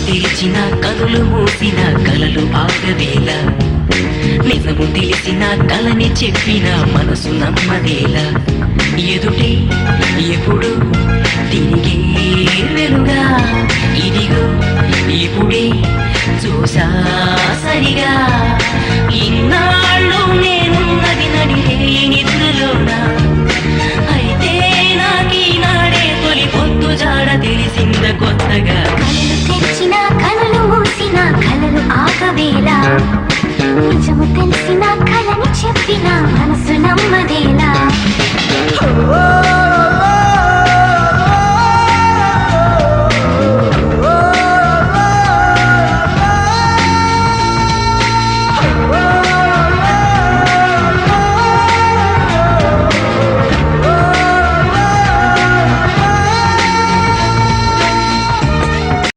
తెరిచిన కనులు మూసిన కలలు ఆగవేళ నిజము తెలిసిన కలని చెప్పిన మనసు నమ్మదేలా ఎదుటే ఎప్పుడు తిరిగే వెలుగా ఇది